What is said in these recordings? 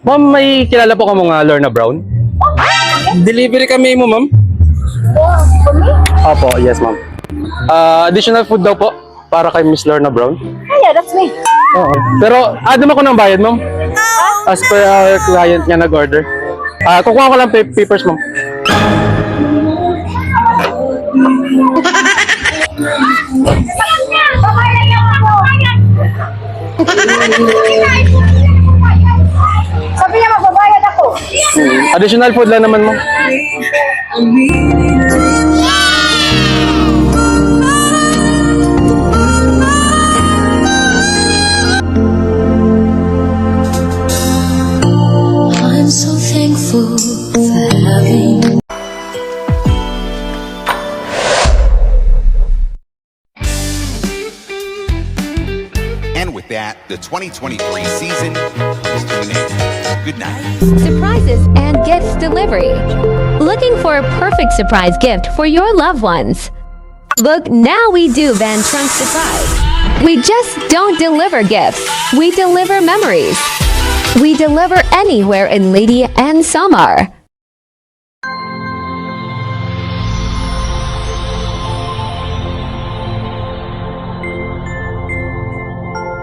Ma'am, may kilala po ka mo nga Lorna Brown? Delivery kami mo, ma'am. For me? Opo, yes, ma'am. Additional food daw po para kay Miss Lorna Brown. Yeah, that's me. Oo. Pero, naman ko ng bayad, ma'am. As per our client niya nag-order. Kukuha ko lang papers, ma'am. Sabi niya magbabayad ako. Additional food lang naman, ma'am. I'm so thankful for having. And with that, the 2023 season comes to an end. Good night. Surprises and gifts delivery. Looking for a perfect surprise gift for your loved ones? Look, now we do Van Trunk Surprise. We just don't deliver gifts. We deliver memories. We deliver anywhere in Lady and Samar.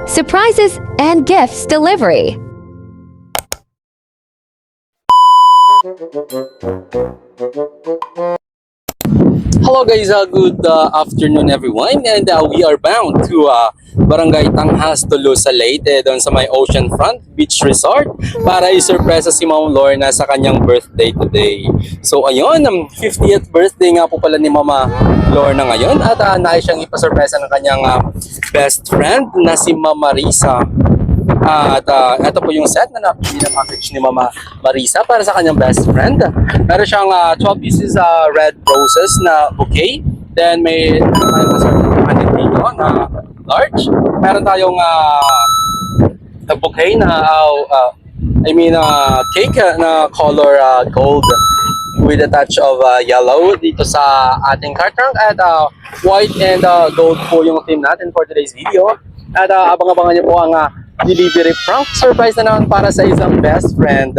Surprises and gifts delivery. Hello guys, good afternoon everyone, and we are bound to Barangay Tanghas, Tolosa, Leyte, doon sa may Oceanfront Beach Resort para isurpresa si Ma'am Lorna sa kanyang birthday today. So ayun, 50th birthday nga po pala ni Mama Lorna ngayon at nais siyang ipasurpresa ng kanyang best friend na si Mama Marisa. At ito po yung set na napili na package ni Mama Marisa para sa kanyang best friend. Meron siyang 12 pieces red roses na bouquet. Then may assortment dito na large. Meron tayong bouquet na cake na color gold with a touch of yellow dito sa ating cart trunk, at white and gold po yung theme natin for today's video. At abang-abangan niyo po ang delivery prank surprise na naman para sa isang best friend.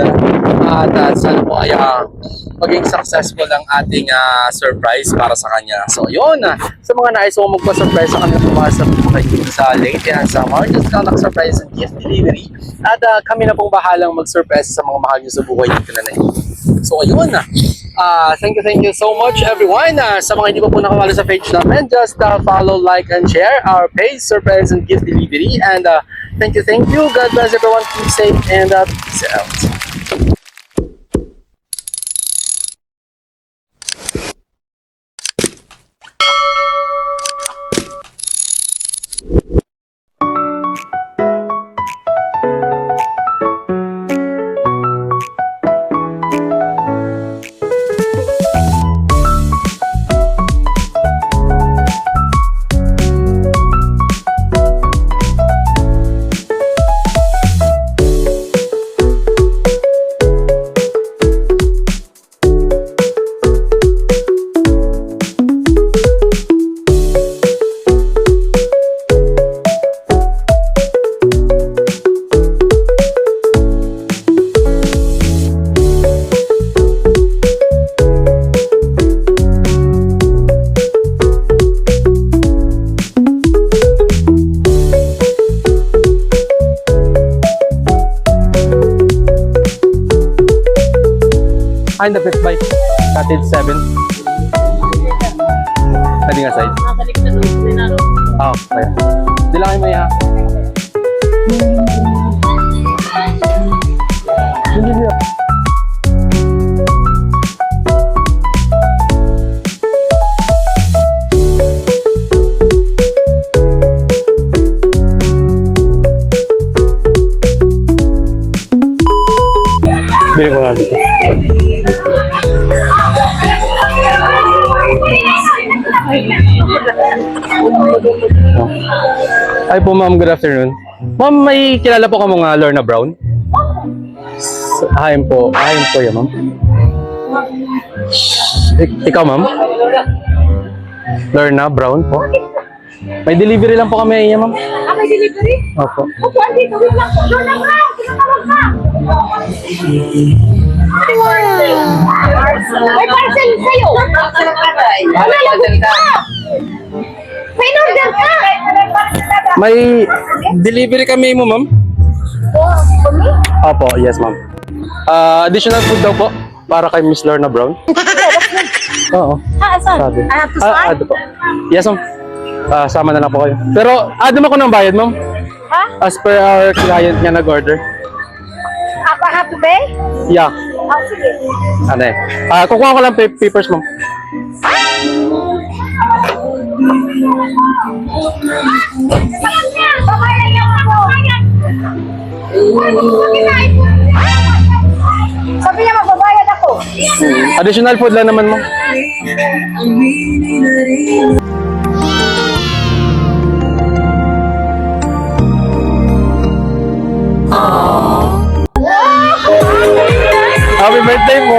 At sana po ay maging successful ang ating surprise para sa kanya. So yun, sa mga nais mo magpa-surprise sa kanya sa buhay dito sa Leyte and Samar, just contact surprise and gift delivery. At kami na pong bahalang mag-surprise sa mga mahal nyo sa buhay dito na nandito. So ayun, thank you so much everyone. Sa mga hindi pa po nakawala sa page namin, just follow, like, and share our page, surprise and gift delivery. And thank you. God bless everyone. Keep safe and peace out. Find the Best Buy, Cottage 7. Pwede nga side. Okay. Hindi lang kayo may Hindi niya. Bili ko nga dito. Ay po ma'am, good afternoon. Ma'am, may kilala po ka mo nga Lorna Brown? Ayun po yan ma'am. Ikaw ma'am? Lorna Brown po? May delivery lang po kami ma'am. May delivery? Opo. Opo, andito. Wait lang po. Lorna Brown! Tinatawag ka! May parcel sa'yo. Ano lagot ka? May order ka. May delivery kami mo, ma'am. For me? Opo, yes, ma'am. Additional food daw po para kay Miss Lorna Brown. Oo. Saan? Sabi. I have to sign? Add po. Yes, ma'am. Sama na lang po kayo. Pero add mo ko ng bayad, ma'am. Ha? As per our client nga nag-order. Ako have to pay? Yeah. Oh, sige. Ano eh. Kukuha ko lang papers, ma'am. Sabi niya magbabayad ako. Additional food lang naman, ma'am. Happy birthday mo!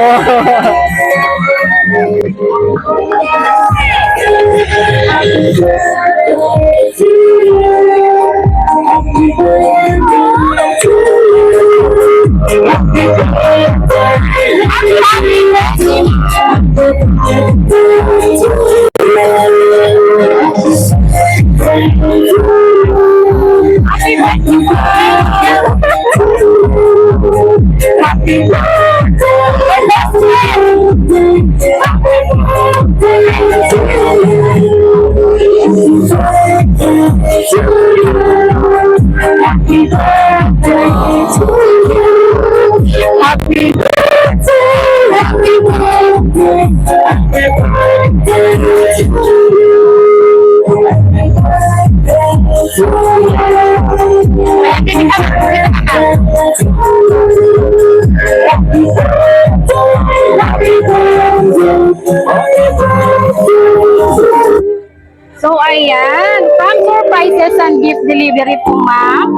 So, ayan. From Surprises and Gift Delivery po, ma'am.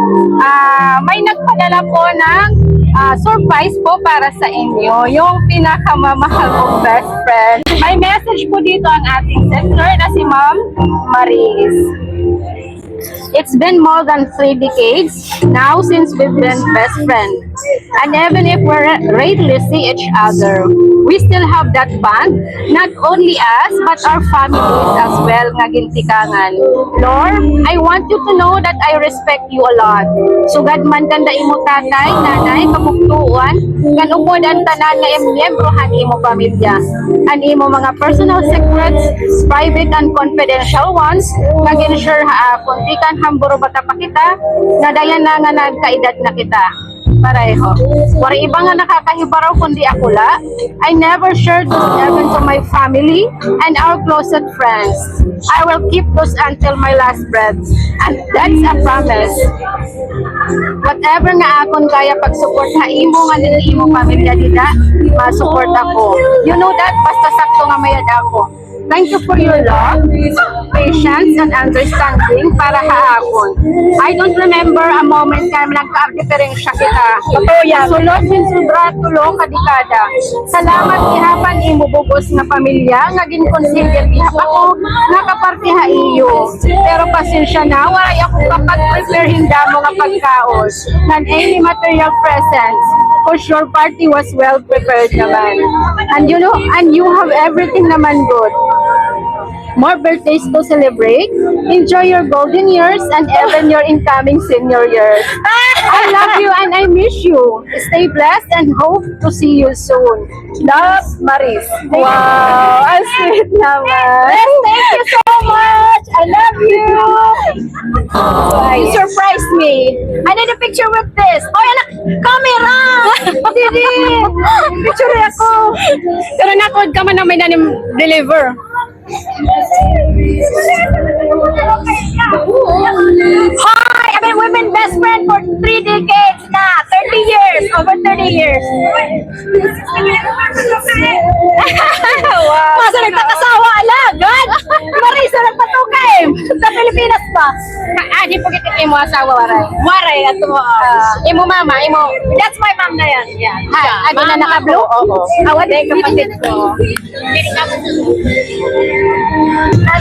May nagpadala po ng surprise po para sa inyo. Yung pinakamamahal kong best friend. May message po dito ang ating sender na si Ma'am Maris. It's been more than 3 decades now since we've been best friends. And even if we rarely see each other, we still have that bond, not only us, but our families as well, nga gintikangan. Lord, I want you to know that I respect you a lot. Sugad man kanda imo tatay, nanay, pamuktuan, kan upod ang tanan nga miyembrohan imo pamilya. Ang imo mga personal secrets, private and confidential ones, nga ginsure kung di kan hamburo bata pa kita, nga dayan na nga nagkaedad na kita. Pareho. Wari iba nga nakakahibaraw kundi akula. I never shared this even to my family and our closest friends. I will keep those until my last breath. And that's a promise. Whatever nga akon kaya pag-support na imo nga nila imo pamilya dita, ma-support ako. You know that, basta sakto nga mayad ako. Thank you for your love, patience, and understanding para haakon. I don't remember a moment na nagka-diferensya kita. Sulod min sudra tulo ka dekada. Salamat ihapan imo bubos nga pamilya nga ginconsider ihap ako nga kapartiha iyo. Pero pasensya na, wala ako kapag-prepare hinda mo nga pagkaon. Nan any material presents. For sure, party was well prepared naman. And you know, and you have everything naman good. More birthdays to celebrate. Enjoy your golden years and even your incoming senior years. I love you and I miss you. Stay blessed and hope to see you soon. Love, Maris. Wow, ang sweet naman. Yes, thank you so much. I love you. You surprised me. I need a picture with this. Oh, yan, camera. Didi. Picture ako. Pero nakod ka man na may deliver. Hi! We've been best friends for 3 decades na. 30 years. Over 30 years. Wow. Masa nagtakasawa alagad? Marisa nagpatukay. Sa Pilipinas pa. Di po kita imo asawa waray. Waray ato imo mama, imo. That's my mom na yan. Yeah. Adi na naka-blue? Oo. Awad ay kapatid ko.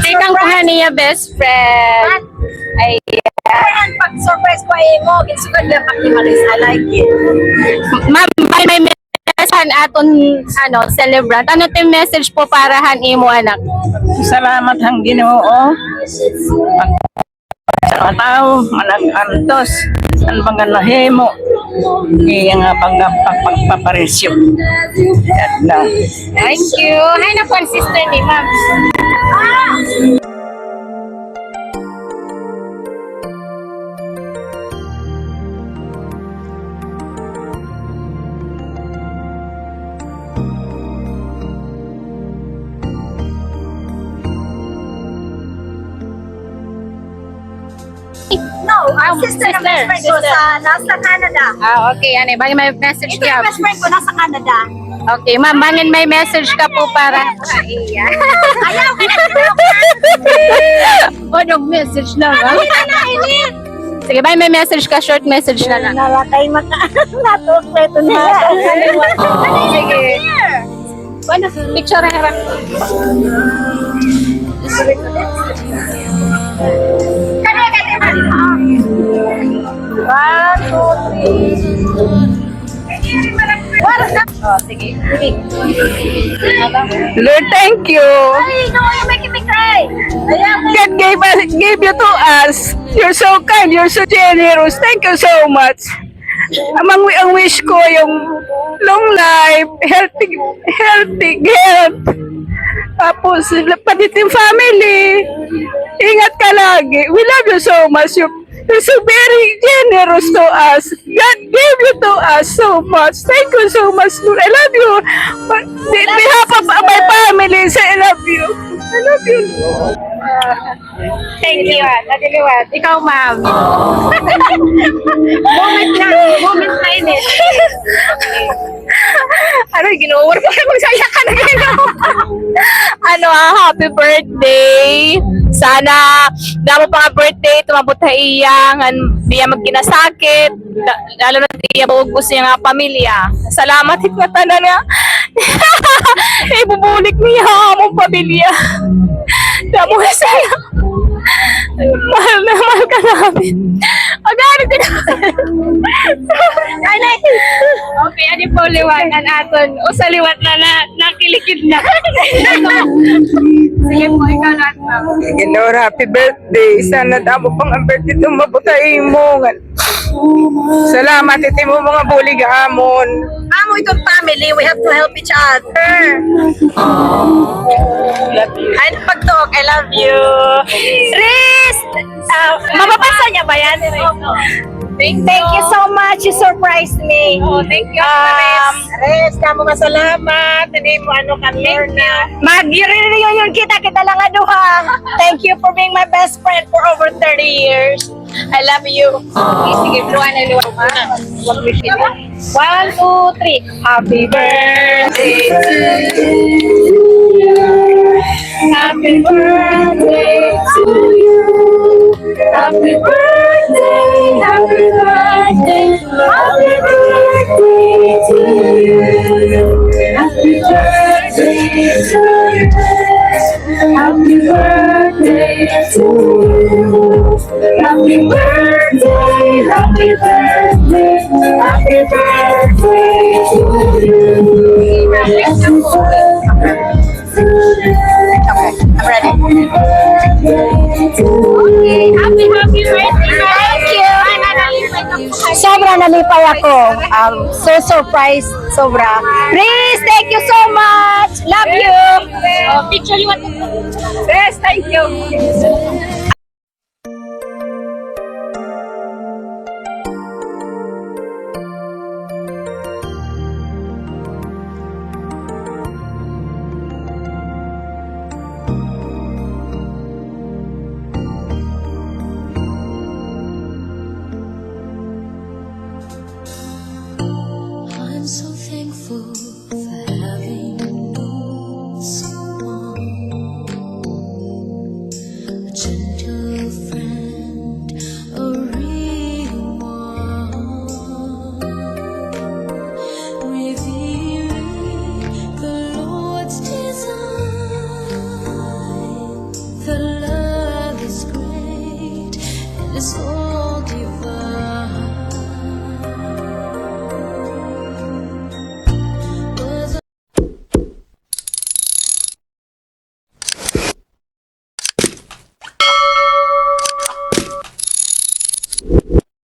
Ikang kuha niya best friend. Ayan. Pag surprise ko ay mo, ginsugan niya pag ni Maris. I like it. Ma'am, may message aton celebrant. Ano te message po para han imo anak? Salamat ang Ginoo. Sa tao, manag-antos, ang mga nahimo, iya nga pagpaparesyo. Yan lang. Thank you. Hi na po ang sister ni ma'am. No, ang sister ng best friend ko nasa Canada. Okay. Ano, bangin may message Ito ka. yung best friend ko nasa Canada. Okay, ma'am, bangin may message ka po para. Ayaw ka na. Ano, message lang, ha? Sige, bangin may message ka, short message na lang. Nalakay maka. Natukweto na. Sige. Ano, picture harap. Lord, thank you. Ay, no, you're making me cry. God gave you to us. You're so kind, you're so generous. Thank you so much. Ang wish ko yung long life, healthy health. Tapos, pati yung family. Ingat ka lagi. We love you so much. You're so very generous to us. God gave you to us so much. Thank you so much, Lord. I love you. On behalf of my family, say I love you. I love you. Thank you, Nadiliwat. Ikaw, ma'am. Moment na ini. Ano, ginawa ko na magsaya ka na happy birthday. Sana damo pa nga birthday, tumabot na iyang, diya magkinasakit, lalo na diya buog gusto niya nga pamilya. Salamat ikmata na niya. Ibubulik niya among pamilya. Damo na saya. Mahal na mahal ka namin. Agad ka na. Okay, ano po liwanan aton? O sa liwat na nakilikid na. Sige po, ikaw na, ma'am. Ginoo, happy birthday. Sana damo pang ang birthday tumabutay mo. Salamat iti mo mga bulig amon. Amo itong family, we have to help each other. Ay, pag-talk, I love you. Riz! Mababasa niya ba yan? Thank you so much. You surprised me. Oh, thank you, Riz, kamo ka salamat. Hindi mo kami na. Mag-reunion kita lang aduha. Thank you for being my best friend for over 30 years. I love you. Sige, luwan na luwan, ma'am. 1, 2, 3. Happy birthday to you. Happy birthday to you. Happy birthday, happy birthday, happy birthday to you. Happy birthday to you. Happy birthday to you. Happy birthday, happy birthday, happy birthday to you. Okay, I'm ready. Okay, happy birthday. Thank you. Sobra nalipay ako. So surprised. Sobra. Please, thank you so much. Love you. Picture you want Yes, thank you. I'm so thankful